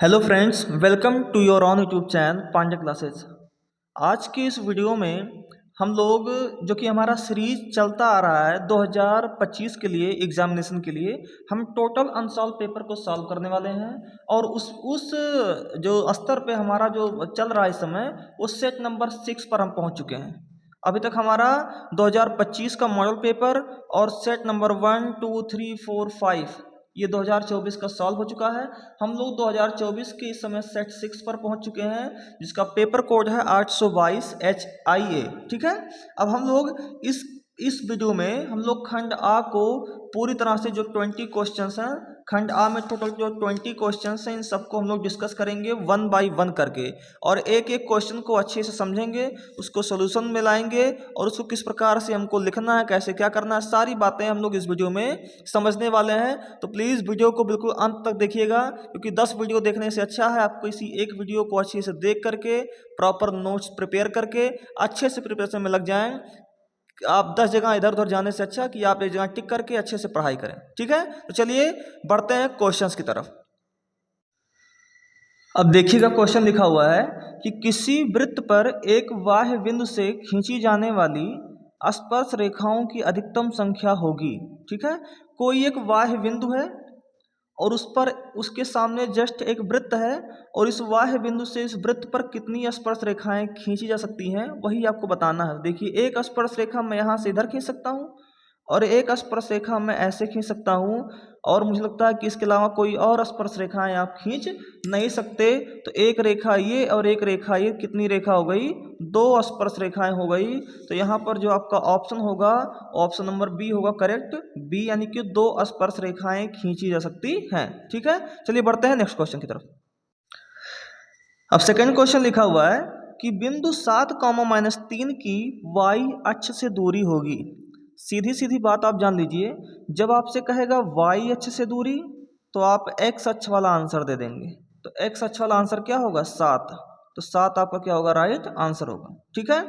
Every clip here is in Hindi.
Hello friends, welcome to your own YouTube channel Pandey Classes. आज की इस वीडियो में हम लोग जो कि हमारा सीरीज चलता आ रहा है 2025 के लिए एग्जामिनेशन के लिए, हम टोटल अनसॉल्व पेपर को सॉल्व करने वाले हैं। और उस जो स्तर पे हमारा जो चल रहा है इस समय, उस सेट नंबर 6 पर हम पहुंच चुके हैं। अभी तक हमारा 2025 का मॉडल पेपर और सेट नंबर 1, 2, 3, 4, 5 ये 2024 का सॉल्व हो चुका है। हम लोग 2024 के इस समय सेट 6 पर पहुंच चुके हैं, जिसका पेपर कोड है 822 HIA। ठीक है। अब हम लोग इस वीडियो में हम लोग खंड आ को पूरी तरह से जो 20 क्वेश्चंस हैं, खंड आ में टोटल जो 20 क्वेश्चंस हैं, इन सबको हम लोग डिस्कस करेंगे 1 बाय 1 करके, और एक एक क्वेश्चन को अच्छे से समझेंगे, उसको सोल्यूशन में लाएंगे और उसको किस प्रकार से हमको लिखना है, कैसे क्या करना है, सारी बातें हम लोग इस वीडियो में समझने वाले हैं। तो प्लीज़ वीडियो को बिल्कुल अंत तक देखिएगा, क्योंकि 10 वीडियो देखने से अच्छा है आपको इसी एक वीडियो को अच्छे से देख करके प्रॉपर नोट्स प्रिपेयर करके अच्छे से प्रिपरेशन में लग जाएं। आप 10 जगह इधर उधर जाने से अच्छा कि आप एक जगह टिक करके अच्छे से पढ़ाई करें। ठीक है, तो चलिए बढ़ते हैं क्वेश्चंस की तरफ। अब देखिएगा, क्वेश्चन लिखा हुआ है कि किसी वृत्त पर एक बाह्य बिंदु से खींची जाने वाली स्पर्श रेखाओं की अधिकतम संख्या होगी। ठीक है, कोई एक बाह्य बिंदु है और उस पर उसके सामने जस्ट एक वृत्त है, और इस बाह्य बिंदु से इस वृत्त पर कितनी स्पर्श रेखाएं खींची जा सकती हैं, वही आपको बताना है। देखिए, एक स्पर्श रेखा मैं यहाँ से इधर खींच सकता हूँ और एक स्पर्श रेखा मैं ऐसे खींच सकता हूँ, और मुझे लगता है कि इसके अलावा कोई और स्पर्श रेखाएं आप खींच नहीं सकते। तो एक रेखा ये और एक रेखा ये, कितनी रेखा हो गई? 2 स्पर्श रेखाएं हो गई। तो यहाँ पर जो आपका ऑप्शन होगा, ऑप्शन नंबर बी होगा करेक्ट, बी, यानी कि 2 स्पर्श रेखाएं खींची जा सकती हैं। ठीक है, चलिए बढ़ते हैं नेक्स्ट क्वेश्चन की तरफ। अब सेकेंड क्वेश्चन लिखा हुआ है कि बिंदु 7, -3 की y अक्ष से दूरी होगी। सीधी सीधी बात आप जान लीजिए, जब आपसे कहेगा y अक्ष से दूरी, तो आप x अक्ष वाला आंसर दे देंगे। तो x अक्ष वाला आंसर क्या होगा? 7। तो 7 आपका क्या होगा? राइट आंसर होगा। ठीक है,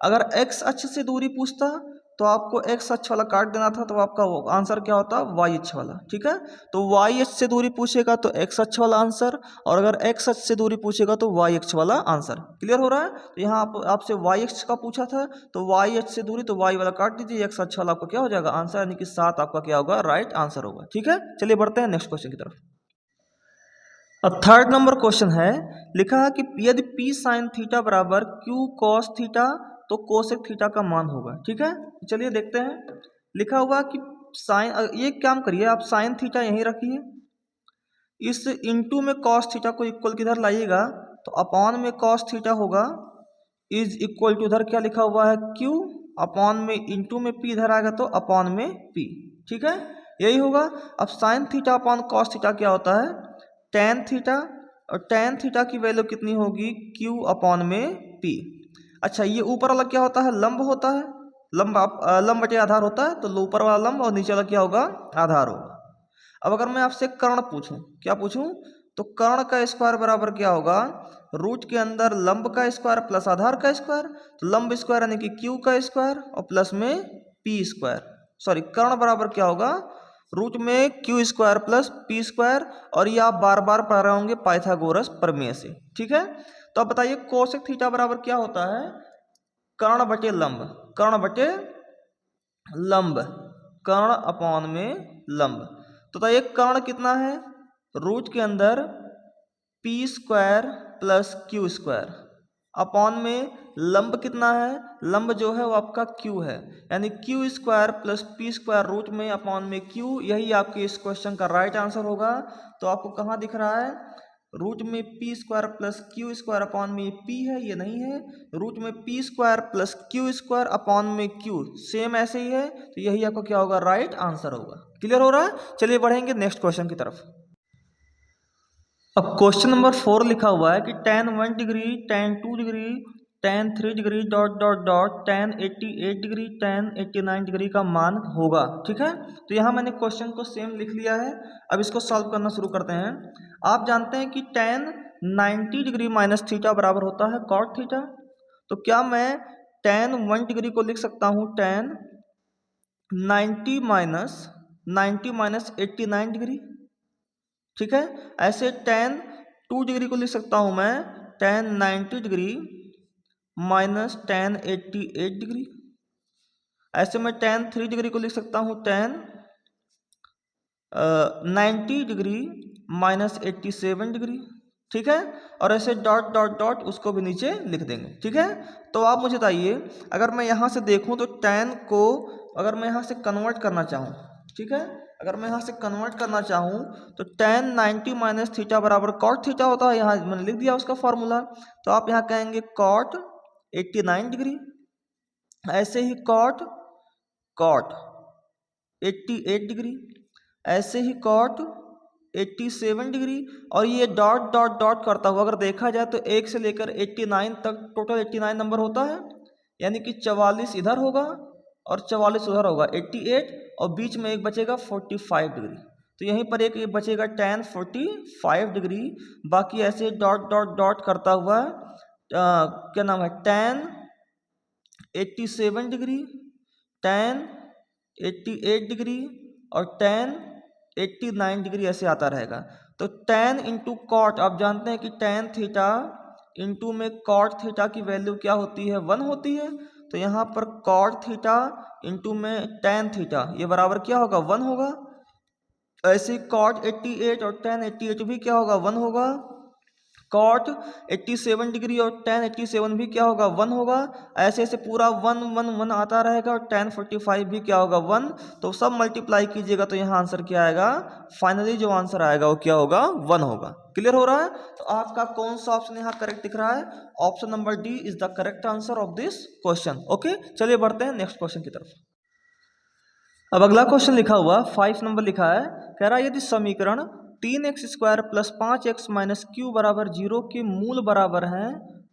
अगर x अक्ष से दूरी पूछता तो आपको x अक्ष वाला काट देना था, तो आपका आंसर क्या होता? y अक्ष वाला। ठीक है, तो y अक्ष से दूरी पूछेगा तो x अक्ष वाला आंसर, और अगर x अक्ष से दूरी पूछेगा तो y अक्ष वाला आंसर। क्लियर हो रहा है? तो यहाँ आपसे y अक्ष का पूछा था, तो y अक्ष से दूरी, तो y वाला काट दीजिए, x अक्ष वाला आपका क्या हो जाएगा? आंसर, यानी कि 7 आपका क्या होगा? राइट आंसर होगा। ठीक है, चलिए बढ़ते हैं नेक्स्ट क्वेश्चन की तरफ। अब थर्ड नंबर क्वेश्चन है, लिखा है कि यदि p sin थीटा बराबर q cos थीटा, तो कोसेक थीटा का मान होगा। ठीक है, चलिए देखते हैं। लिखा हुआ कि साइन, ये काम करिए आप, साइन थीटा यहीं रखिए, इस इंटू में कॉस थीटा को इक्वल किधर लाइएगा, तो अपॉन में कॉस थीटा होगा, इज इक्वल टू इधर क्या लिखा हुआ है? क्यू, अपॉन में इंटू में पी इधर आएगा तो अपॉन में पी। ठीक है, यही होगा। अब sine theta upon cos theta क्या होता है? टेन थीटा, और टेन थीटा की वैल्यू कितनी होगी? क्यू अपॉन में पी। अच्छा, ये ऊपर वाला क्या होता है? लंब होता है, लंब बटे आधार होता है, तो ऊपर वाला लंब और नीचे वाला क्या होगा? आधार होगा। अब अगर मैं आपसे कर्ण पूछूं, क्या पूछूं? तो कर्ण का स्क्वायर बराबर क्या होगा? रूट के अंदर लंब का स्क्वायर प्लस आधार का स्क्वायर, तो लंब स्क्वायर यानी कि क्यू का स्क्वायर और प्लस में पी स्क्वायर। सॉरी, कर्ण बराबर क्या होगा? रूट में Q square plus P square, और ये आप बार बार पढ़ रहे होंगे पाइथागोरस प्रमेय से। ठीक है, तो अब बताइए कोसेक थीटा बराबर क्या होता है? कर्ण बटे लंब, कर्ण बटे लंब, कर्ण अपॉन में लंब। तो बताइए कर्ण कितना है? रूट के अंदर P square plus Q square, upon में लंब कितना है? लंब जो है वो आपका क्यू है, यानी Q square plus P square root में अपॉन में क्यू। यही आपके इस क्वेश्चन का राइट आंसर होगा। तो आपको कहाँ दिख रहा है? रूट में P square plus Q square upon में पी है, ये नहीं है। रूट में P square plus Q square upon में क्यू, सेम ऐसे ही है। तो यही आपको क्या होगा? राइट आंसर होगा। क्लियर हो रहा है? चलिए बढ़ेंगे नेक्स्ट क्वेश्चन की तरफ। अब क्वेश्चन नंबर 4 लिखा हुआ है कि tan 1 degree, tan 2 degree, tan 3 degree dot dot dot tan 88 degree, tan 89 degree का मान होगा। ठीक है, तो यहाँ मैंने क्वेश्चन को सेम लिख लिया है। अब इसको सॉल्व करना शुरू करते हैं। आप जानते हैं कि tan 90 डिग्री माइनस थीटा बराबर होता है cot थीटा। तो क्या मैं tan 1 डिग्री को लिख सकता हूँ tan 90 माइनस 89 डिग्री? ठीक है, ऐसे tan 2 डिग्री को लिख सकता हूँ मैं tan 90 degree minus tan 88 degree. ऐसे मैं tan 3 डिग्री को लिख सकता हूँ tan 90 डिग्री माइनस 87 डिग्री। ठीक है, और ऐसे डॉट डॉट डॉट उसको भी नीचे लिख देंगे। ठीक है, तो आप मुझे बताइए, अगर मैं यहाँ से देखूँ तो tan को अगर मैं यहाँ से कन्वर्ट करना चाहूँ, ठीक है, अगर मैं यहाँ से कन्वर्ट करना चाहूँ तो tan 90 माइनस थीटा बराबर cot थीटा होता है। यहाँ मैंने लिख दिया उसका फॉर्मूला। तो आप यहाँ कहेंगे cot 89 डिग्री, ऐसे ही cot 88 डिग्री, ऐसे ही cot 87 डिग्री। और ये डॉट डॉट डॉट करता हुआ अगर देखा जाए तो 1 से लेकर 89 तक टोटल 89 नंबर होता है, यानी कि 44 इधर होगा और 44 उधर होगा 88, और बीच में एक बचेगा 45 डिग्री। तो यहीं पर एक बचेगा tan 45 डिग्री। बाकी ऐसे डॉट डॉट डॉट करता हुआ क्या नाम है tan 87 डिग्री, tan 88 डिग्री और tan 89 डिग्री ऐसे आता रहेगा। तो tan इंटू कॉट, आप जानते हैं कि tan थीटा इंटू में cot थीटा की वैल्यू क्या होती है, 1 होती है। तो यहाँ पर cot थीटा इंटू में tan थीटा ये बराबर क्या होगा, 1 होगा। ऐसे cot 88 और tan 88 भी क्या होगा, 1 होगा। cot 87 डिग्री और tan 87 भी क्या होगा, 1 होगा। ऐसे ऐसे पूरा 1 1 1 आता रहेगा और tan 45 भी क्या होगा, 1। तो सब मल्टीप्लाई कीजिएगा तो यहाँ आंसर क्या आएगा, फाइनली जो आंसर आएगा वो क्या होगा, 1 होगा। क्लियर हो रहा है? तो आपका कौन सा ऑप्शन यहाँ करेक्ट दिख रहा है? Option number D is the correct answer of this question. Okay, चलिए बढ़ते हैं नेक्स्ट क्वेश्चन की तरफ। अब अगला क्वेश्चन लिखा हुआ 5 नंबर लिखा है, कह रहा है यदि समीकरण 3x square plus 5x minus Q बराबर 0 के मूल बराबर हैं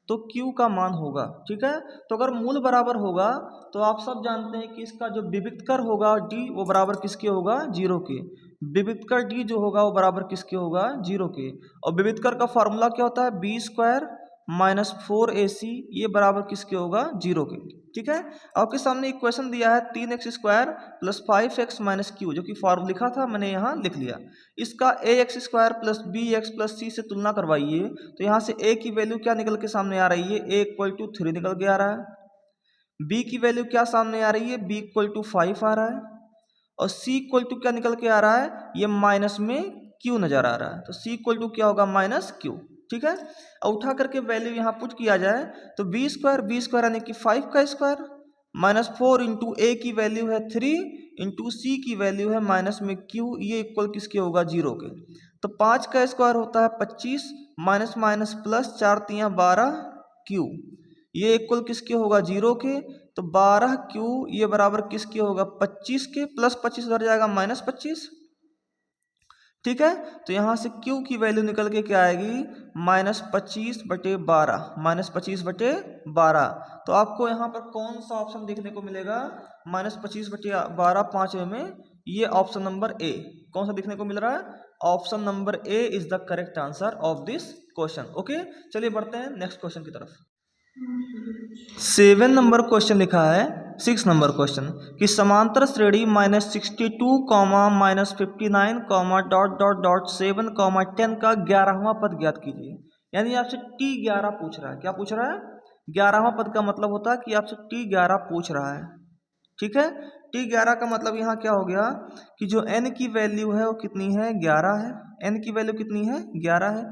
तो q का मान होगा। ठीक है, तो अगर मूल बराबर होगा तो आप सब जानते हैं कि इसका जो विविक्तर होगा d वो बराबर किसके होगा, 0 के। विविक्तर d जो होगा वो बराबर किसके होगा, 0 के। और विविक्तर का फॉर्मूला क्या होता है, बी स्क्वायर माइनस 4ac ये बराबर किसके होगा, 0 के। ठीक है, आपके सामने एक क्वेश्चन दिया है 3x square plus 5x minus Q, जो कि फॉर्म लिखा था मैंने यहाँ लिख लिया। इसका ax square plus bx plus c से तुलना करवाइए तो यहाँ से a की वैल्यू क्या निकल के सामने आ रही है, a इक्वल टू 3 निकल के आ रहा है। b की वैल्यू क्या सामने आ रही है, b इक्वल टू 5 आ रहा है। और c इक्वल टू क्या निकल के आ रहा है, ये माइनस में q नजर आ रहा है। तो c इक्वल टू क्या होगा, माइनस q। ठीक है, और उठा करके वैल्यू यहाँ पुट किया जाए तो बी स्क्वायर यानी कि 5 का स्क्वायर माइनस 4 इंटू ए की वैल्यू है 3 इंटू सी की वैल्यू है माइनस में q, ये इक्वल किसके होगा, 0 के। तो 5 का स्क्वायर होता है 25 माइनस माइनस प्लस 4 तियाँ 12 q, ये इक्वल किसके होगा, 0 के। तो 12 q ये बराबर किसके होगा, 25 के। प्लस 25 उधर जाएगा माइनस 25। ठीक है, तो यहाँ से q की वैल्यू निकल के क्या आएगी, माइनस 25/12, माइनस 25/12। तो आपको यहाँ पर कौन सा ऑप्शन देखने को मिलेगा, माइनस 25/12 5वें में, ये ऑप्शन नंबर ए। कौन सा देखने को मिल रहा है, option number A is the correct answer of this question. Okay, चलिए बढ़ते हैं नेक्स्ट क्वेश्चन की तरफ। 7 नंबर क्वेश्चन लिखा है, 6 नंबर क्वेश्चन कि समांतर श्रेणी minus 62 comma minus 59 comma dot dot dot 7 comma 10 का 11वां पद ज्ञात कीजिए। यानी आपसे T11 पूछ रहा है। क्या पूछ रहा है, 11वां पद का मतलब होता है कि आपसे T11 पूछ रहा है। ठीक है, T11 का मतलब यहाँ क्या हो गया कि जो n की वैल्यू है वो कितनी है, 11 है। n की वैल्यू कितनी है, 11 है।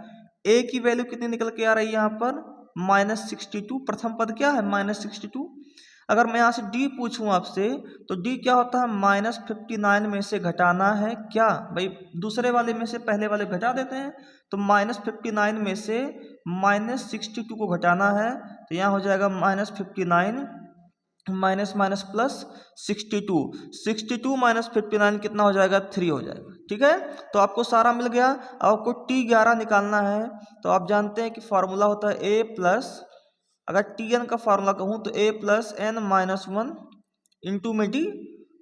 a की वैल्यू कितनी निकल के आ रही है यहाँ पर, माइनस 62। प्रथम पद क्या है, माइनस 62। अगर मैं यहाँ से d पूछूं आपसे तो d क्या होता है, माइनस 59 में से घटाना है क्या, भाई दूसरे वाले में से पहले वाले घटा देते हैं। तो माइनस 59 में से माइनस 62 को घटाना है तो यहाँ हो जाएगा minus 59 minus minus plus 62 minus 59 कितना हो जाएगा, 3 हो जाएगा। ठीक है, तो आपको सारा मिल गया। आपको T11 निकालना है तो आप जानते हैं कि फॉर्मूला होता है a प्लस, अगर Tn का फॉर्मूला कहूँ तो a plus n minus 1 into में d।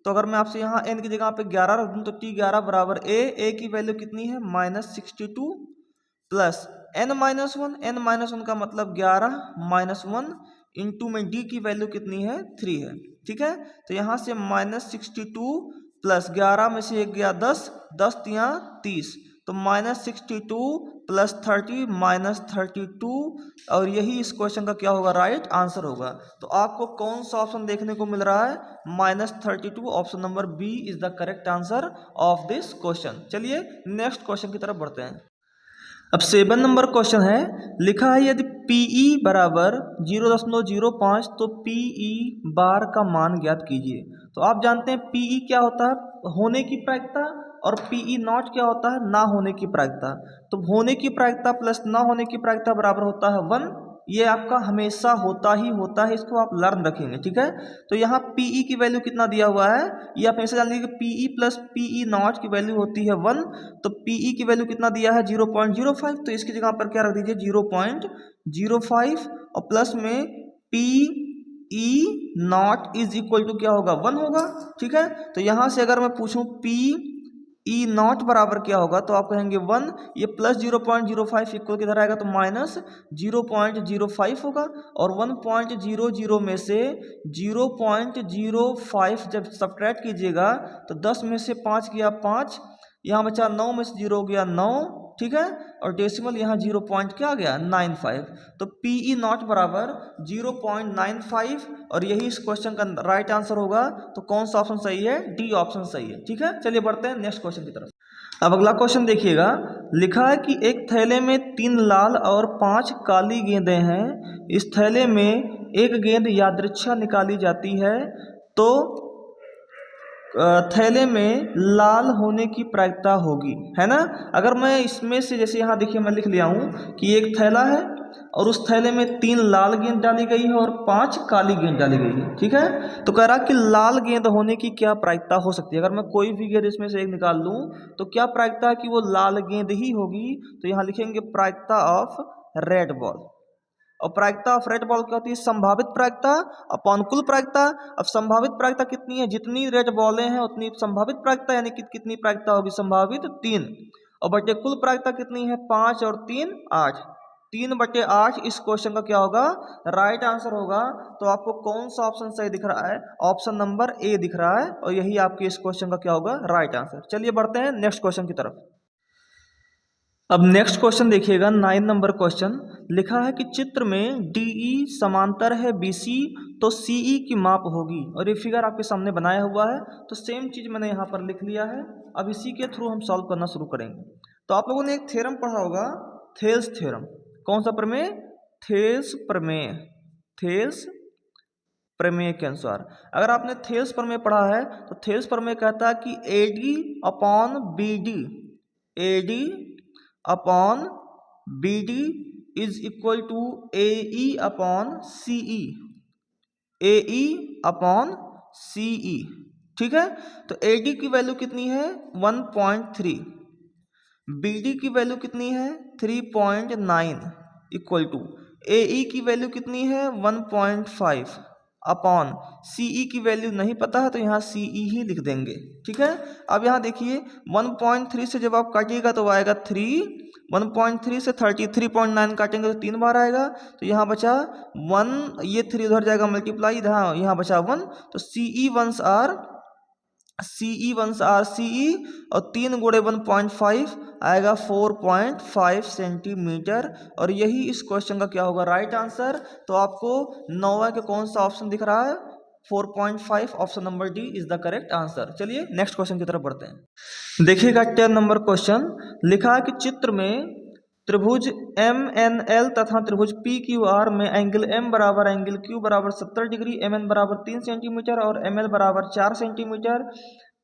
तो अगर मैं आपसे यहाँ n की जगह पे 11 रख दूँ तो T11 बराबर a की वैल्यू कितनी है, माइनस 62 प्लस n माइनस 1 का मतलब 11 माइनस 1 इंटू में d की वैल्यू कितनी है, 3 है। ठीक है, तो यहाँ से माइनस 62 प्लस 11 में से एक गया 10 10 तियाँ 30, तो -62 + 30 -32 और यही इस क्वेश्चन का क्या होगा, राइट आंसर होगा। तो आपको कौन सा ऑप्शन देखने को मिल रहा है, -32, option number B is the correct answer of this question. चलिए नेक्स्ट क्वेश्चन की तरफ बढ़ते हैं। अब 7 नंबर क्वेश्चन है, लिखा है यदि PE बराबर 0.05 तो PE बार का मान ज्ञात कीजिए। तो आप जानते हैं PE क्या होता है, होने की प्रायिकता, और PE नॉट क्या होता है, ना होने की प्रायिकता। तो होने की प्रायिकता प्लस ना होने की प्रायिकता बराबर होता है 1। ये आपका हमेशा होता ही होता है, इसको आप लर्न रखेंगे, ठीक है। तो यहाँ PE की वैल्यू कितना दिया हुआ है, ये आप हमेशा जान लीजिए कि PE प्लस PE नॉट की वैल्यू होती है 1। तो PE की वैल्यू कितना दिया है, 0.05, तो इसकी जगह पर क्या रख दीजिए, 0.05, और प्लस में PE naught is equal to क्या होगा, 1 होगा, ठीक है। तो यहाँ से अगर मैं पूछूं PE नॉट बराबर क्या होगा, तो आप कहेंगे 1, ये प्लस 0.05 इक्वल किधर आएगा, तो -0.05 होगा, और 1.00 में से 0.05 जब सब्ट्रैक्ट कीजिएगा तो 10 में से 5 गया 5, यहाँ बचा 9 में से 0 हो गया 9, ठीक है, और डेसिमल यहाँ 0 पॉइंट क्या आ गया, 95। तो PE नॉट बराबर 0.95, और यही इस क्वेश्चन का राइट आंसर होगा। तो कौन सा ऑप्शन सही है, डी ऑप्शन सही है, ठीक है। चलिए बढ़ते हैं नेक्स्ट क्वेश्चन की तरफ। अब अगला क्वेश्चन देखिएगा, लिखा है कि एक थैले में 3 लाल और 5 काली गेंदें हैं। इस थैले में एक गेंद यादृच्छा निकाली जाती है, तो थैले में लाल होने की प्रायिकता होगी, है ना। अगर मैं इसमें से, जैसे यहाँ देखिए मैं लिख लिया हूँ कि एक थैला है और उस थैले में 3 लाल गेंद डाली गई है और 5 काली गेंद डाली गई है, ठीक है। तो कह रहा कि लाल गेंद होने की क्या प्रायिकता हो सकती है। अगर मैं कोई भी गेंद इसमें से एक निकाल लूँ तो क्या प्रायिकता है कि वो लाल गेंद ही होगी। तो यहाँ लिखेंगे प्रायिकता ऑफ रेड बॉल। और प्रायिकता ऑफ रेड बॉल क्या होती है, संभावित प्रायिकता अपॉन कुल प्रायिकता। अब संभावित प्रायिकता कितनी है, जितनी रेड बॉलें हैं उतनी संभावित प्रायिकता, यानी कि कितनी प्रायिकता होगी, संभावित 3, और बटे कुल प्रायिकता कितनी है, 5 और 3 8, 3/8 इस क्वेश्चन का क्या होगा, राइट आंसर होगा। तो आपको कौन सा ऑप्शन सही दिख रहा है, ऑप्शन नंबर ए दिख रहा है, और यही आपके इस क्वेश्चन का क्या होगा, राइट आंसर। चलिए बढ़ते हैं नेक्स्ट क्वेश्चन की तरफ। अब नेक्स्ट क्वेश्चन देखिएगा, 9 नंबर क्वेश्चन, लिखा है कि चित्र में DE समांतर है BC तो CE की माप होगी। और ये फिगर आपके सामने बनाया हुआ है, तो सेम चीज मैंने यहाँ पर लिख लिया है। अब इसी के थ्रू हम सॉल्व करना शुरू करेंगे। तो आप लोगों ने एक थ्योरम पढ़ा होगा, थेल्स थ्योरम। कौन सा प्रमेय, थेल्स प्रमेय। थेल्स प्रमेय के अनुसार, अगर आपने थेल्स प्रमेय पढ़ा है तो थेल्स प्रमेय कहता है कि AD upon BD is equal to AE upon CE। AE upon CE, ठीक है। तो AD की वैल्यू कितनी है, 1.3, BD की वैल्यू कितनी है, 3.9, इक्वल टू AE की वैल्यू कितनी है, 1.5, अपॉन CE की वैल्यू नहीं पता है तो यहाँ CE ही लिख देंगे, ठीक है। अब यहाँ देखिए 1.3 से जब आप काटिएगा तो आएगा 3, 1.3 से 33.9 काटेंगे तो 3 बार आएगा, तो यहाँ बचा 1, ये 3 उधर जाएगा मल्टीप्लाई, यहाँ बचा 1। तो CE वंस आर CE, और 3 गुणे 1.5 आएगा 4.5 सेंटीमीटर, और यही इस क्वेश्चन का क्या होगा, राइट आंसर। तो आपको 9वां का कौन सा ऑप्शन दिख रहा है, 4.5, option number D is the correct answer. चलिए नेक्स्ट क्वेश्चन की तरफ बढ़ते हैं। देखिएगा 10 नंबर क्वेश्चन, लिखा है कि चित्र में त्रिभुज MNL तथा त्रिभुज PQR में एंगल M बराबर एंगल Q बराबर 70 डिग्री, MN बराबर 3 सेंटीमीटर और ML बराबर 4 सेंटीमीटर,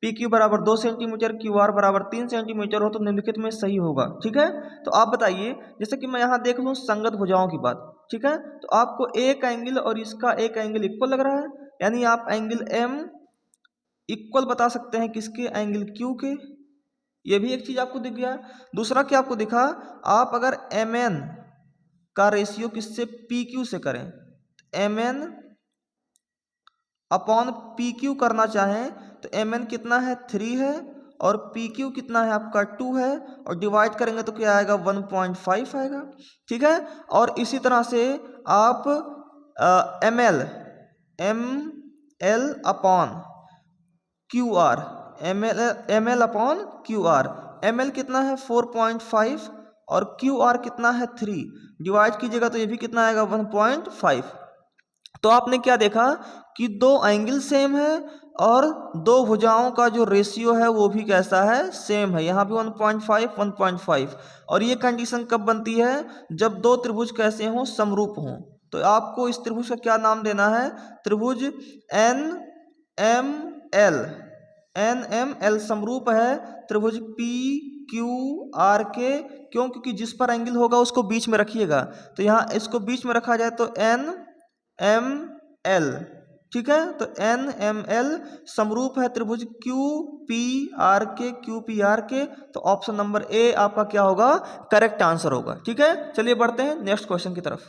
PQ बराबर 2 सेंटीमीटर, QR बराबर 3 सेंटीमीटर हो तो निम्नलिखित में सही होगा, ठीक है। तो आप बताइए, जैसे कि मैं यहाँ देख लूँ संगत भुजाओं की बात, ठीक है। तो आपको एक एंगल और इसका एक एंगल इक्वल लग रहा है, यानी आप एंगल M इक्वल बता सकते हैं किसके, एंगल Q के। ये भी एक चीज आपको दिख गया। दूसरा क्या आपको दिखा, आप अगर MN का रेशियो किससे, PQ से करें, MN अपॉन PQ करना चाहें तो MN कितना है, 3 है, और PQ कितना है आपका, 2 है, और डिवाइड करेंगे तो क्या आएगा, 1.5 आएगा, ठीक है। और इसी तरह से आप ML upon QR, ML upon QR, ml कितना है 4.5 और QR कितना है 3, डिवाइड कीजिएगा तो ये भी कितना आएगा 1.5। तो आपने क्या देखा कि दो एंगल सेम है और दो भुजाओं का जो रेशियो है वो भी कैसा है, सेम है। यहाँ भी 1.5 1.5। और ये कंडीशन कब बनती है, जब दो त्रिभुज कैसे हों, समरूप हों। तो आपको इस त्रिभुज का क्या नाम देना है, त्रिभुज NML समरूप है त्रिभुज PQRK। क्यों, क्योंकि जिस पर एंगल होगा उसको बीच में रखिएगा, तो यहाँ इसको बीच में रखा जाए तो NML, ठीक है। तो NML समरूप है त्रिभुज QPRK। तो ऑप्शन नंबर ए आपका क्या होगा, करेक्ट आंसर होगा, ठीक है। चलिए बढ़ते हैं नेक्स्ट क्वेश्चन की तरफ।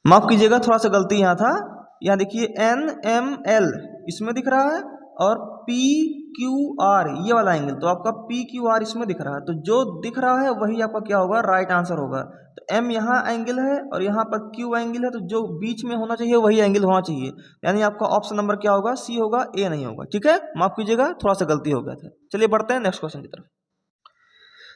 माफ कीजिएगा, थोड़ा सा गलती यहाँ था। यहाँ देखिए NML इसमें दिख रहा है और PQR ये वाला एंगल, तो आपका PQR इसमें दिख रहा है, तो जो दिख रहा है वही आपका क्या होगा, राइट आंसर होगा। तो M यहाँ एंगल है और यहाँ पर Q एंगल है, तो जो बीच में होना चाहिए वही एंगल होना चाहिए, यानी आपका ऑप्शन नंबर क्या होगा, सी होगा, ए नहीं होगा, ठीक है। माफ कीजिएगा, थोड़ा सा गलती हो गया था। चलिए बढ़ते हैं नेक्स्ट क्वेश्चन की तरफ।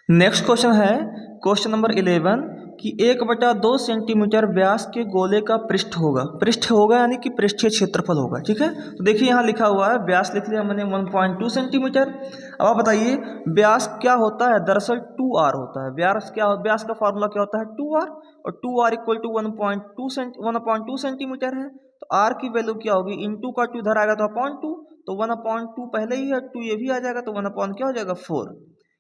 नेक्स्ट क्वेश्चन है क्वेश्चन नंबर 11 कि 1/2 सेंटीमीटर व्यास के गोले का पृष्ठ होगा यानी कि पृष्ठीय क्षेत्रफल होगा, ठीक है। तो देखिए यहाँ लिखा हुआ है, व्यास लिख लिया मैंने 1.2 सेंटीमीटर। अब आप बताइए व्यास क्या होता है, दरअसल 2r होता है। व्यास का फॉर्मूला क्या होता है, 2r, और 2r इक्वल टू 1.2 सेंटीमीटर है। तो r की वैल्यू क्या होगी, इंटू का 2 इधर आएगा तो अपॉन 2, तो 1/2 पहले ही है, 2 ये भी आ जाएगा, तो 1 क्या हो जाएगा 4,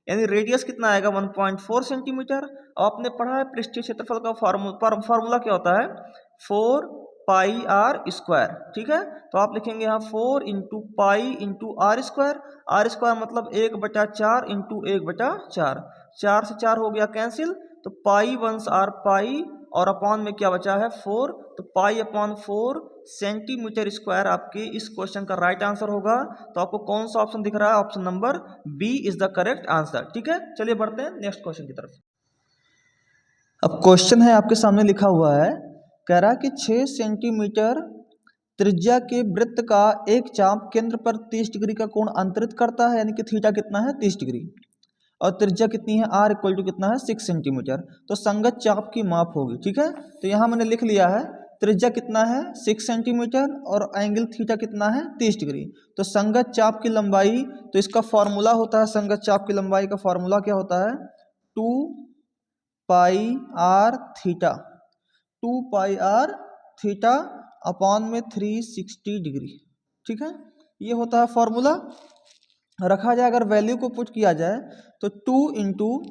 यानी रेडियस कितना आएगा 1.4 सेंटीमीटर। आपने पढ़ा है पृष्ठीय क्षेत्रफल का फार्मूला क्या होता है, 4πr², ठीक है। तो आप लिखेंगे यहाँ 4 इंटू पाई इंटू r² मतलब 1/4 इंटू 1/4, 4 से 4 हो गया कैंसिल, तो पाई 1r पाई और अपॉन में क्या बचा है 4, तो π/4 सेंटीमीटर स्क्वायर आपके इस क्वेश्चन का राइट आंसर होगा। तो आपको कौन सा ऑप्शन दिख रहा है, option number B is the correct answer, ठीक है। चलिए बढ़ते हैं नेक्स्ट क्वेश्चन की तरफ। अब क्वेश्चन है आपके सामने लिखा हुआ है, कह रहा है कि 6 सेंटीमीटर त्रिज्या के वृत्त का एक चाप केंद्र पर 30 डिग्री का कोण अंतरित करता है, यानी कि थीटा कितना है 30 डिग्री, और त्रिज्या कितनी है r इक्वल टू कितना है 6 सेंटीमीटर। तो संगत चाप की माप होगी, ठीक है। तो यहाँ मैंने लिख लिया है त्रिज्या कितना है 6 सेंटीमीटर और एंगल थीटा कितना है 30 डिग्री। तो संगत चाप की लंबाई, तो इसका फॉर्मूला होता है, संगत चाप की लंबाई का फॉर्मूला क्या होता है, 2πr थीटा अपॉन में 360 डिग्री, ठीक है। ये होता है फॉर्मूला। रखा जाए, अगर वैल्यू को पुट किया जाए तो 2 इंटू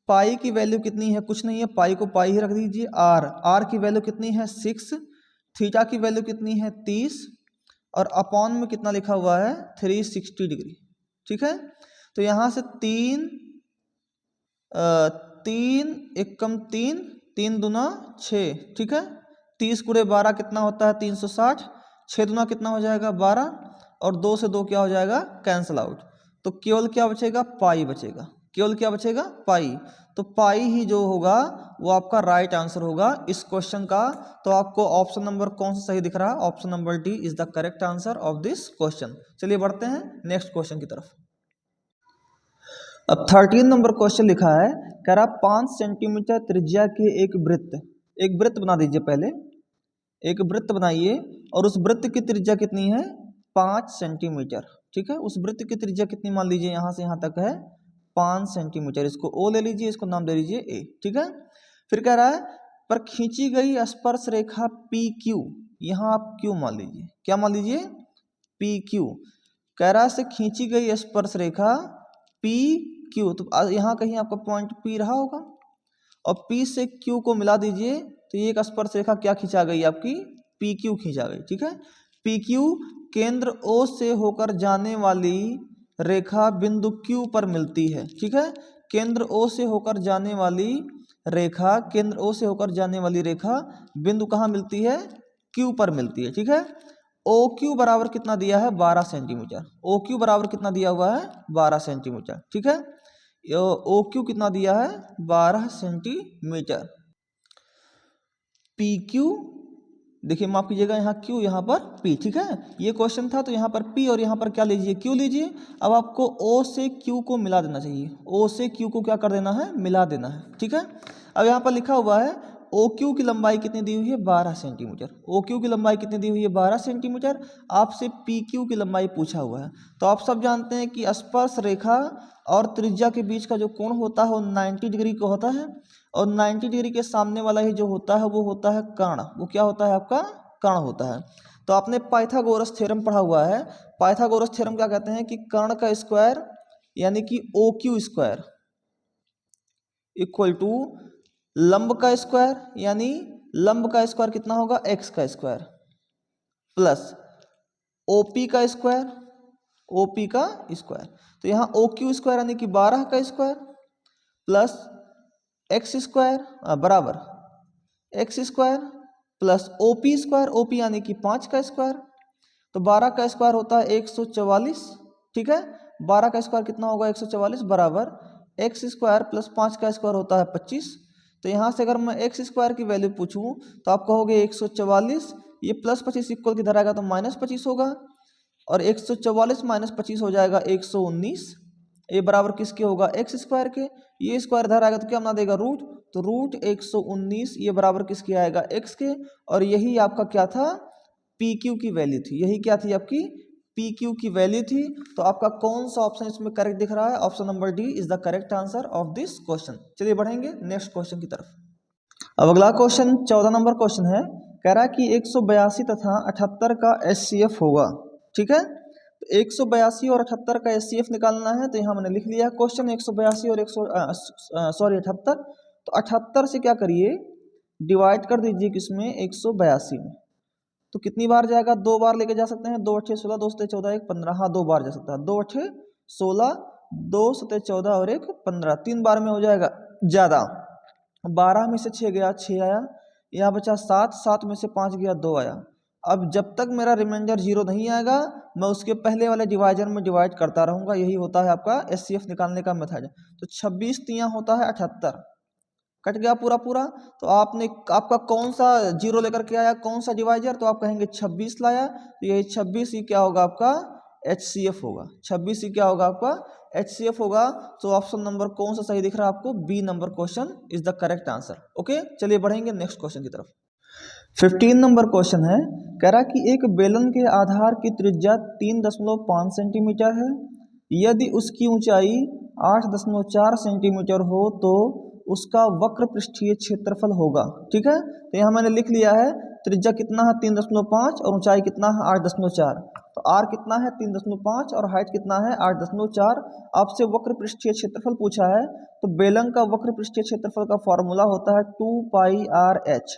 पाई की वैल्यू कितनी है, कुछ नहीं है, पाई को पाई ही रख दीजिए, आर की वैल्यू कितनी है 6, थीटा की वैल्यू कितनी है 30, और अपॉन में कितना लिखा हुआ है 360 डिग्री, ठीक है। तो यहाँ से 3 एकम 3 दूना 6, ठीक है। 30 गुणे 12 कितना होता है 360, 6 दूना कितना हो जाएगा 12, और 2 से 2 क्या हो जाएगा कैंसिल आउट, तो केवल क्या बचेगा पाई बचेगा, केवल क्या बचेगा पाई। तो पाई ही जो होगा वो आपका राइट आंसर होगा इस क्वेश्चन का। तो आपको ऑप्शन नंबर कौन सा सही दिख रहा है, option number D is the correct answer of this question. चलिए बढ़ते हैं नेक्स्ट क्वेश्चन की तरफ। अब 13 नंबर क्वेश्चन लिखा है, कह रहा 5 सेंटीमीटर त्रिज्या के एक वृत्त बना दीजिए। पहले एक वृत्त बनाइए और उस वृत्त की त्रिज्या कितनी है 5 सेंटीमीटर, ठीक है। उस वृत्त की त्रिज्या कितनी मान लीजिए, यहाँ से यहाँ तक है 5 सेंटीमीटर, इसको ओ ले लीजिए, इसको नाम दे लीजिए ए, ठीक है। फिर कह रहा है पर खींची गई स्पर्श रेखा पी क्यू, यहाँ आप क्यू मान लीजिए, क्या मान लीजिए पी क्यू। कह रहा से खींची गई स्पर्श रेखा पी क्यू, तो यहाँ कहीं आपका पॉइंट पी रहा होगा, और पी से क्यू को मिला दीजिए, तो ये एक स्पर्श रेखा क्या खींचा गई आपकी पी क्यू खींचा गई, ठीक है। पी क्यू केंद्र ओ से होकर जाने वाली रेखा बिंदु क्यू पर मिलती है, ठीक है। केंद्र ओ से होकर जाने वाली रेखा बिंदु कहाँ मिलती है क्यू पर मिलती है, ठीक है। ओ क्यू बराबर कितना दिया है 12 सेंटीमीटर, ओ क्यू बराबर कितना दिया हुआ है 12 सेंटीमीटर, ठीक है। ओ क्यू कितना दिया है 12 सेंटीमीटर। पी क्यू देखिए माफ कीजिएगा, यहाँ Q यहाँ पर P, ठीक है। ये क्वेश्चन था तो यहाँ पर P और यहाँ पर क्या लीजिए, Q लीजिए। अब आपको O से Q को मिला देना चाहिए, O से Q को क्या कर देना है, मिला देना है, ठीक है। अब यहाँ पर लिखा हुआ है OQ की लंबाई कितनी दी हुई है, 12 सेंटीमीटर। OQ की लंबाई कितनी दी हुई है, 12 सेंटीमीटर। आपसे PQ की लंबाई पूछा हुआ है। तो आप सब जानते हैं कि स्पर्श रेखा और त्रिज्या के बीच का जो कोण होता है वो 90 डिग्री का होता है, और 90 डिग्री के सामने वाला ही जो होता है वो होता है कर्ण। वो क्या होता है, आपका कर्ण होता है। तो आपने पाइथागोरस थ्योरम पढ़ा हुआ है। पाइथागोरस थ्योरम क्या कहते हैं कि कर्ण का स्क्वायर यानी कि OQ स्क्वायर इक्वल टू लंब का स्क्वायर, यानी लंब का स्क्वायर कितना होगा, x का स्क्वायर, प्लस OP का स्क्वायर, OP का स्क्वायर। तो यहाँ OQ स्क्वायर यानी कि 12 का स्क्वायर प्लस x स्क्वायर बराबर x square plus OP square, OP यानी कि 5 का स्क्वायर। तो 12 का स्क्वायर होता है 144, ठीक है। 12 का स्क्वायर कितना होगा, 144 बराबर x स्क्वायर प्लस 5 का स्क्वायर होता है 25। तो यहाँ से अगर मैं x स्क्वायर की वैल्यू पूछूं तो आप कहोगे 144, ये प्लस 25 इक्वल किधर आएगा तो माइनस 25 होगा, और 144 माइनस 25 हो जाएगा 119। ये बराबर किसके होगा, x स्क्वायर के। ये स्क्वायर इधर आएगा तो क्या बना देगा, रूट। तो रूट 119 ये बराबर किसके आएगा, x के। और यही आपका क्या था, PQ की वैल्यू थी। यही क्या थी, आपकी PQ की वैल्यू थी। तो आपका कौन सा ऑप्शन इसमें करेक्ट दिख रहा है, option number D is the correct answer of this question. चलिए बढ़ेंगे नेक्स्ट क्वेश्चन की तरफ। अब अगला क्वेश्चन 14 नंबर क्वेश्चन है। कह रहा है कि 182 तथा 78 का HCF होगा, ठीक है। तो 182 और 78 का HCF निकालना है। तो यहाँ मैंने लिख लिया क्वेश्चन 182 और 78। तो 78 से क्या करिए, डिवाइड कर दीजिए किसमें, 182 में। तो कितनी बार जाएगा, 2 बार लेके जा सकते हैं। 2 8 16, 2 7 14, 1 15। हाँ 2 बार जा सकता है। 2 8 16, 2 7 14 और 1 15। 3 बार में हो जाएगा ज़्यादा। 12 में से 6 गया, 6 आया। यहाँ बचा 7, 7 में से 5 गया, 2 आया। अब जब तक मेरा रिमाइंडर 0 नहीं आएगा मैं उसके पहले वाले डिवाइजर में डिवाइड करता रहूँगा। यही होता है आपका HCF निकालने का मेथड। तो 26 तियाँ होता है 78, कट गया पूरा पूरा। तो आपका कौन सा 0 लेकर के आया, कौन सा डिवाइजर, तो आप कहेंगे 26 लाया। तो ये 26 ही क्या होगा, आपका HCF होगा। 26 ही क्या होगा, आपका HCF होगा। तो ऑप्शन नंबर कौन सा सही दिख रहा है आपको, B number question is the correct answer. Okay चलिए बढ़ेंगे नेक्स्ट क्वेश्चन की तरफ। 15 नंबर क्वेश्चन है। कह रहा कि एक बेलन के आधार की त्रिज्या 3.5 सेंटीमीटर है। यदि उसकी ऊंचाई 8.4 सेंटीमीटर हो तो उसका वक्र पृष्ठीय क्षेत्रफल होगा, ठीक है। तो यहाँ मैंने लिख लिया है त्रिज्या कितना है 3.5 और ऊंचाई कितना है 8.4। तो r कितना है 3.5 और हाइट कितना है 8.4। आपसे वक्र पृष्ठीय क्षेत्रफल पूछा है। तो बेलन का वक्र पृष्ठीय क्षेत्रफल का फॉर्मूला होता है 2πRh।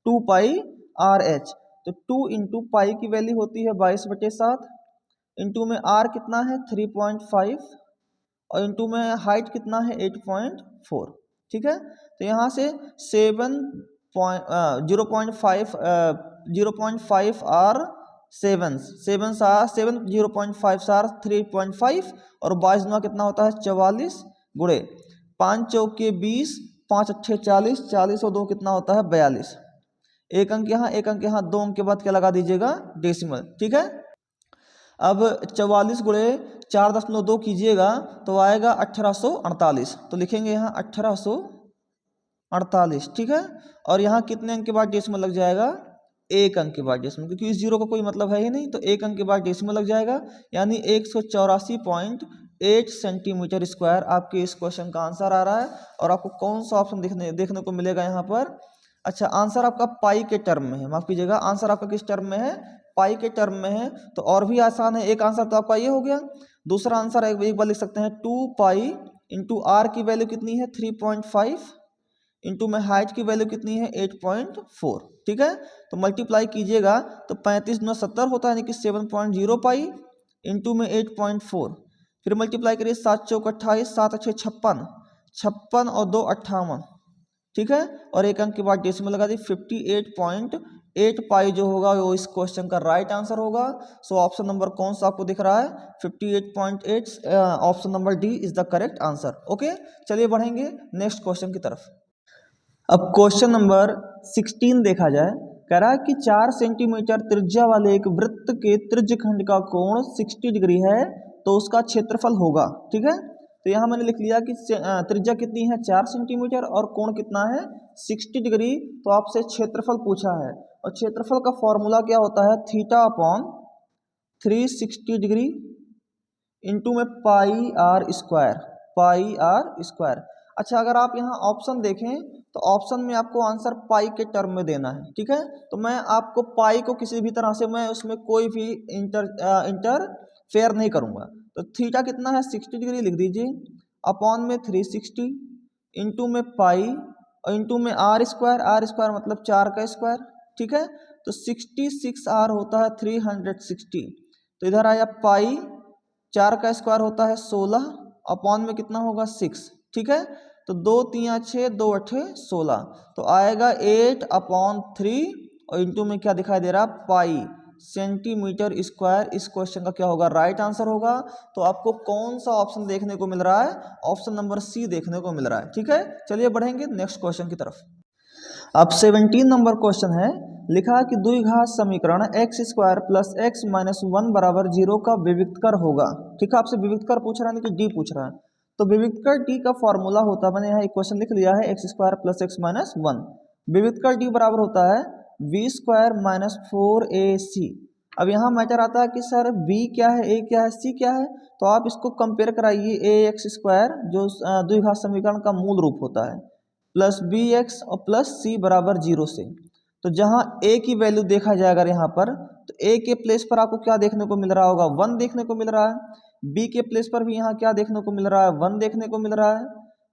2πRh। तो 2 इंटू पाई की वैल्यू होती है 22/7, इंटू में r कितना है 3.5 और इंटू में हाइट कितना है 8.4, ठीक है। तो यहाँ से 0.5 r 7 0.5 r 3.5 और 22 कितना होता है 44 गुणे 5 चौके 20, 5 अट्ठे 40, 40 और 2 कितना होता है 42। एक अंक यहाँ, एक अंक यहाँ, 2 अंक के बाद क्या लगा दीजिएगा, डेसिमल, ठीक है। अब 44 गुणे 4.2 कीजिएगा तो आएगा 1848। तो लिखेंगे यहाँ 1848, ठीक है। और यहाँ कितने अंक के बाद डेसिमल लग जाएगा, एक अंक के बाद डेसिमल, क्योंकि इस 0 का कोई मतलब है ही नहीं। तो एक अंक के बाद डेसिमल लग जाएगा, यानी 184.8 सेंटीमीटर स्क्वायर आपके इस क्वेश्चन का आंसर आ रहा है। और आपको कौन सा ऑप्शन देखने को मिलेगा यहाँ पर, अच्छा आंसर आपका पाई के टर्म में है, माफ कीजिएगा आंसर आपका किस टर्म में है, पाई के टर्म में है। तो और भी आसान है, एक आंसर तो आपका ये हो गया। दूसरा आंसर एक बार लिख सकते हैं 2 पाई इंटू आर की वैल्यू कितनी है 3.5 इंटू में हाइट की वैल्यू कितनी है 8.4, ठीक है। तो मल्टीप्लाई कीजिएगा तो 35 9 70 होता है, यानी कि 7.0 पाई इंटू में 8.4। फिर मल्टीप्लाई करिए 7 चौक 28, 7 अच्छे 56, 56 और 2 58, ठीक है। और एक अंक के बाद डेसिमल लगा दी 58.8 पाई जो होगा वो इस क्वेश्चन का राइट आंसर होगा। सो ऑप्शन नंबर कौन सा आपको दिख रहा है 58.8, option number D is the correct answer. Okay चलिए बढ़ेंगे नेक्स्ट क्वेश्चन की तरफ। अब क्वेश्चन नंबर 16 देखा जाए कह रहा है कि 4 सेंटीमीटर त्रिज्या वाले एक वृत्त के त्रिज्यखंड का कोण 60 डिग्री है तो उसका क्षेत्रफल होगा। ठीक है, तो यहाँ मैंने लिख लिया कि त्रिज्या कितनी है 4 सेंटीमीटर और कोण कितना है 60 डिग्री। तो आपसे क्षेत्रफल पूछा है और क्षेत्रफल का फॉर्मूला क्या होता है थीटा अपॉन 360 डिग्री इंटू में पाई आर स्क्वायर। अच्छा, अगर आप यहाँ ऑप्शन देखें तो ऑप्शन में आपको आंसर पाई के टर्म में देना है। ठीक है, तो मैं आपको पाई को किसी भी तरह से मैं उसमें कोई भी इंटरफेयर नहीं करूँगा। तो थीटा कितना है 60 डिग्री लिख दीजिए, अपॉन में 360 इंटू में पाई और इंटू में आर स्क्वायर मतलब 4 का स्क्वायर। ठीक है, तो 66 आर होता है 360। तो इधर आया पाई, 4 का स्क्वायर होता है 16, अपॉन में कितना होगा 6। ठीक है, तो 2 3 6 2 8 16, तो आएगा 8/3 और इंटू में क्या दिखाई दे रहा पाई सेंटीमीटर स्क्वायर। इस क्वेश्चन का क्या होगा राइट आंसर होगा। तो आपको कौन सा ऑप्शन देखने को मिल रहा है, ऑप्शन नंबर सी देखने को मिल रहा है। ठीक है, चलिए बढ़ेंगे नेक्स्ट क्वेश्चन की तरफ। अब 17 नंबर क्वेश्चन है, लिखा कि द्विघात समीकरण x² प्लस x माइनस 1 बराबर 0 का विविक्तकर होगा। ठीक है, आपसे विविक्तकर पूछ रहा है कि डी पूछ रहा है, तो विविक्तकर डी का फॉर्मूला होता है, मैंने यहाँ इक्वेशन लिख लिया है x² प्लस x माइनस 1। विविक्तकर डी बराबर होता है v² माइनस 4ac। अब यहाँ मैटर आता है कि सर b क्या है, a क्या है, c क्या है, तो आप इसको कंपेयर कराइए ax² जो द्विघात समीकरण का मूल रूप होता है प्लस bx और प्लस c बराबर 0 से। तो जहाँ a की वैल्यू देखा जाएगा यहाँ पर, तो a के प्लेस पर आपको क्या देखने को मिल रहा होगा 1 देखने को मिल रहा है, b के प्लेस पर भी यहाँ क्या देखने को मिल रहा है 1 देखने को मिल रहा है,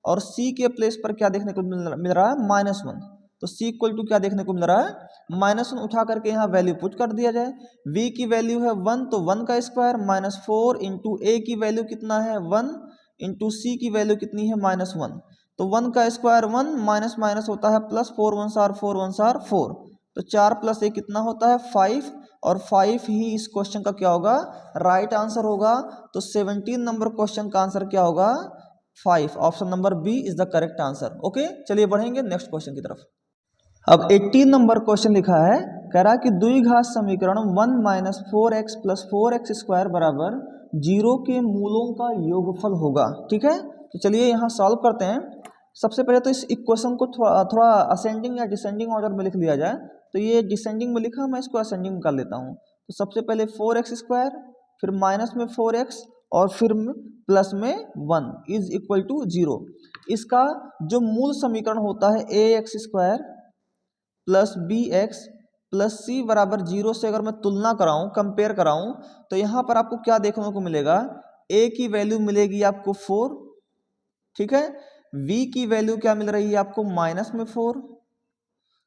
और c के प्लेस पर क्या देखने को मिल रहा है -1। तो c इक्वल टू क्या देखने को मिल रहा है -1। उठा करके यहाँ वैल्यू पुट कर दिया जाए, v की वैल्यू है 1 तो 1 का स्क्वायर -4 इंटू a की वैल्यू कितना है 1 इंटू c की वैल्यू कितनी है -1। तो 1 का स्क्वायर 1 माइनस माइनस होता है प्लस, 4 1 4 4, तो 4 प्लस ए कितना होता है 5, और 5 ही इस क्वेश्चन का क्या होगा राइट आंसर होगा। तो 17 नंबर क्वेश्चन का आंसर क्या होगा 5, option number B is the correct answer. Okay, चलिए बढ़ेंगे नेक्स्ट क्वेश्चन की तरफ। अब 18 नंबर क्वेश्चन लिखा है, कह रहा कि द्विघात समीकरण 1 माइनस 4x प्लस 4x² बराबर 0 के मूलों का योगफल होगा। ठीक है, तो चलिए यहाँ सॉल्व करते हैं। सबसे पहले तो इस इक्वेशन को थोड़ा असेंडिंग या डिसेंडिंग ऑर्डर में लिख लिया जाए। तो ये डिसेंडिंग में लिखा, मैं इसको असेंडिंग कर लेता हूँ। तो सबसे पहले 4x², फिर माइनस में 4x और फिर प्लस में 1 इज इक्वल टू 0। इसका जो मूल समीकरण होता है ax² plus bx plus c बराबर 0 से अगर मैं तुलना कराऊं, कंपेयर कराऊं, तो यहाँ पर आपको क्या देखने को मिलेगा, a की वैल्यू मिलेगी आपको 4। ठीक है, v की वैल्यू क्या मिल रही है आपको माइनस में 4,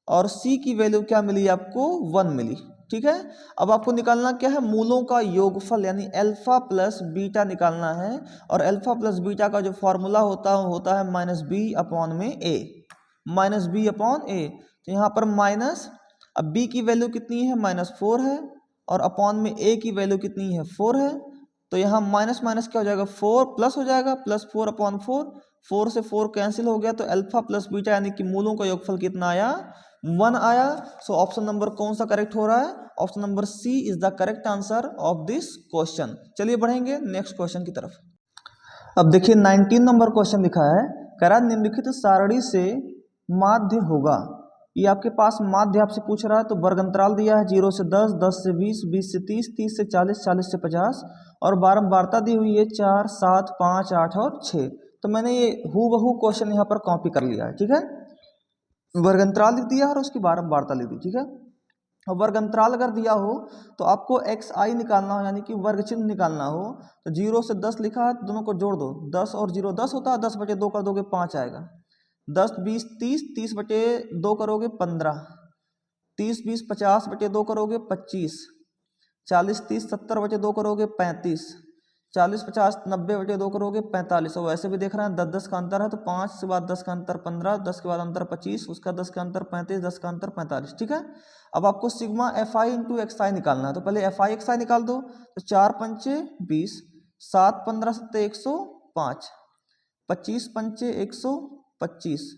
और c की वैल्यू क्या मिली आपको 1 मिली। ठीक है, अब आपको निकालना क्या है मूलों का योगफल, यानी अल्फा प्लस बीटा निकालना है। और अल्फा प्लस बीटा का जो फॉर्मूला होता है माइनस बी अपॉन में ए, माइनस बी अपॉन ए। तो यहाँ पर माइनस, अब b की वैल्यू कितनी है -4 है, और अपॉन में a की वैल्यू कितनी है 4 है। तो यहाँ माइनस माइनस क्या हो जाएगा 4 प्लस हो जाएगा, प्लस 4 अपॉन 4, 4 से 4 कैंसिल हो गया। तो अल्फा प्लस बीटा यानी कि मूलों का योगफल कितना आया 1 आया। सो ऑप्शन नंबर कौन सा करेक्ट हो रहा है, option number C is the correct answer of this question. चलिए बढ़ेंगे नेक्स्ट क्वेश्चन की तरफ। अब देखिए 19 नंबर क्वेश्चन लिखा है, कह रहा निम्नलिखित सारणी से माध्य होगा। ये आपके पास माध्य आपसे पूछ रहा है, तो वर्ग अंतराल दिया है 0 से 10, 10 से 20, 20 से 30, 30 से 40, 40 से 50, और बारंबारता दी हुई है 4, 7, 5, 8 और 6। तो मैंने ये हूबहू क्वेश्चन यहाँ पर कॉपी कर लिया है। ठीक है, वर्ग अंतराल लिख दिया और उसकी बारंबारता लिख दी। ठीक है, और वर्ग अंतराल अगर दिया हो तो आपको xi निकालना हो, यानी कि वर्ग चिन्ह निकालना हो, तो 0 से 10 लिखा है, दोनों को जोड़ दो, 10 और 0 10 होता है, 10 बटे 2 कर दोगे 5 आएगा, 10 20 30, 30 बटे 2 करोगे 15, 30 20 50 बटे 2 करोगे 25, 40 30 70 बटे 2 करोगे 35, 40 50 90 बटे 2 करोगे 45। और वैसे भी देख रहे हैं 10 10 का अंतर है, तो 5 से बाद 10 का अंतर 15, 10 के बाद अंतर 25, उसका 10 का अंतर 35, 10 का अंतर 45। ठीक है, अब आपको सिग्मा fi इंटू xi निकालना है। तो पहले fi xi निकाल दो, तो 4 पंचे 20, 7 15 7 105, 25 पंचे 125,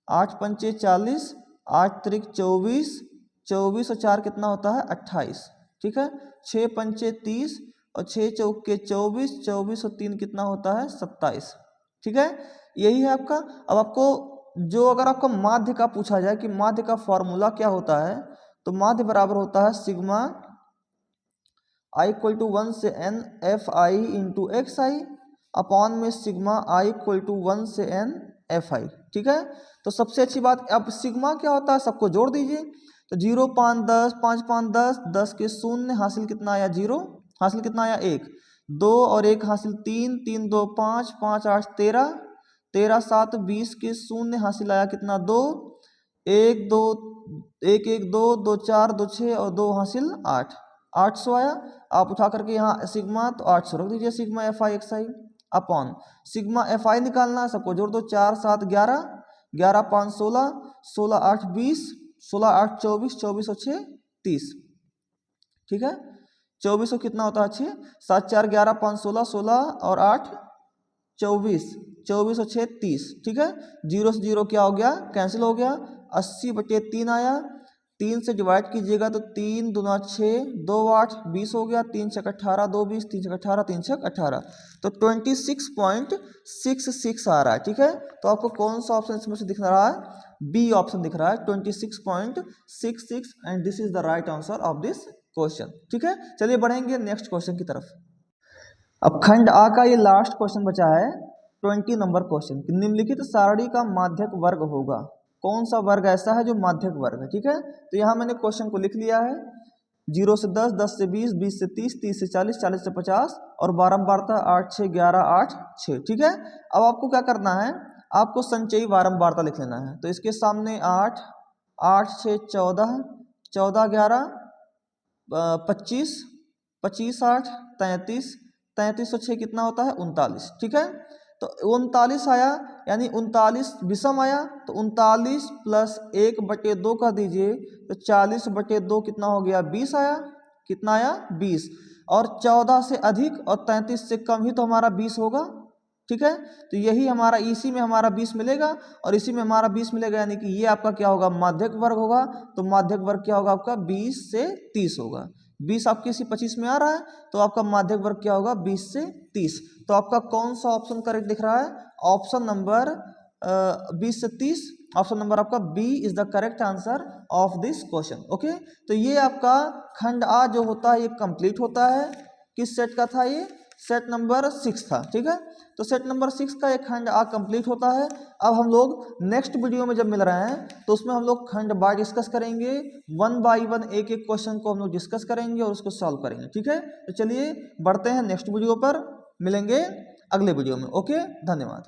8 पंचे 40, 8 त्रिक 24, 24 और 4 कितना होता है 28, ठीक है। 6 पंचे 30 और 6 चौके 24, 24 और 3 कितना होता है 27, ठीक है। यही है आपका। अब आपको जो अगर आपका माध्य का पूछा जाए कि माध्य का फॉर्मूला क्या होता है, तो माध्य बराबर होता है सिग्मा i इक्वल टू 1 से n F I into x I upon में सिग्मा i इक्वल टू 1 से n एफ आई, ठीक है। तो सबसे अच्छी बात, अब सिग्मा क्या होता है सबको जोड़ दीजिए, तो 0 5 10 5 5 10 10 के शून्य हासिल कितना आया 0, हासिल कितना आया 1, 2 और 1 हासिल 3, 3 2 5 5 8 13, 13 7 20 के शून्य हासिल आया कितना 2, 1 2 1 1 2 2 4 2 6 और 2 हासिल 8, 800 आया। आप उठा करके यहाँ सिग्मा तो 800 रख दीजिए, sigma F I x I upon sigma F I निकालना है, सबको जोड़ दो, 4 7 11, 11 5 16, 16 8 20, 16 8 24, 24 और 6 30, ठीक है। 24 को कितना होता है 6, 7 4 11 5 16, 16 और 8 24, 24 और 6 30, ठीक है। 0 से 0 क्या हो गया कैंसिल हो गया, 80/3 आया, 3 से डिवाइड कीजिएगा तो 3 दूना 6, 2 8 20 हो गया, 3 छक 18, 2 20, 3 छक 18, 3 छक 18, तो 26.66 आ रहा है, ठीक है। तो आपको कौन सा ऑप्शन इसमें से दिख रहा है, बी ऑप्शन दिख रहा है 26.66 and this is the right answer of this question, ठीक है। चलिए बढ़ेंगे नेक्स्ट क्वेश्चन की तरफ। अब खंड आ का ये लास्ट क्वेश्चन बचा है 20 नंबर क्वेश्चन, निम्नलिखित सारणी का माध्यक वर्ग होगा, कौन सा वर्ग ऐसा है जो माध्यक वर्ग है, ठीक है। तो यहाँ मैंने क्वेश्चन को लिख लिया है, 0 से 10, 10 से 20, 20 से 30, 30 से 40, 40 से 50 और बारंबारता 8 6 11 8 6, ठीक है। अब आपको क्या करना है, आपको संचयी बारंबारता लिख लेना है, तो इसके सामने 8 8 6 14, 14 11 25, 25 8 33, 33 और 6 कितना होता है 39, ठीक है। तो 39 आया, यानी 39 विषम आया, तो 39 प्लस 1/2 कर दीजिए, तो 40/2 कितना हो गया 20 आया, कितना आया 20, और 14 से अधिक और 33 से कम ही तो हमारा 20 होगा, ठीक है। तो यही हमारा, इसी में हमारा 20 मिलेगा और इसी में हमारा 20 मिलेगा, यानी कि ये आपका क्या होगा माध्यक वर्ग होगा। तो माध्यक वर्ग क्या होगा आपका 20 से 30 होगा, 20 आपके इसी 25 में आ रहा है, तो आपका माध्यक वर्ग क्या होगा 20 से 30। तो आपका कौन सा ऑप्शन करेक्ट दिख रहा है, ऑप्शन नंबर 20 से 30, ऑप्शन नंबर आपका B is the correct answer of this question, okay. तो ये आपका खंड आ जो होता है ये कंप्लीट होता है, किस सेट का था ये, सेट नंबर 6 था, ठीक है। तो सेट नंबर 6 का एक खंड आ कंप्लीट होता है। अब हम लोग नेक्स्ट वीडियो में जब मिल रहे हैं तो उसमें हम लोग खंड बाय डिस्कस करेंगे, 1 बाय 1 एक एक क्वेश्चन को हम लोग डिस्कस करेंगे और उसको सॉल्व करेंगे, ठीक है। तो चलिए बढ़ते हैं नेक्स्ट वीडियो पर, मिलेंगे अगले वीडियो में, ओके, धन्यवाद।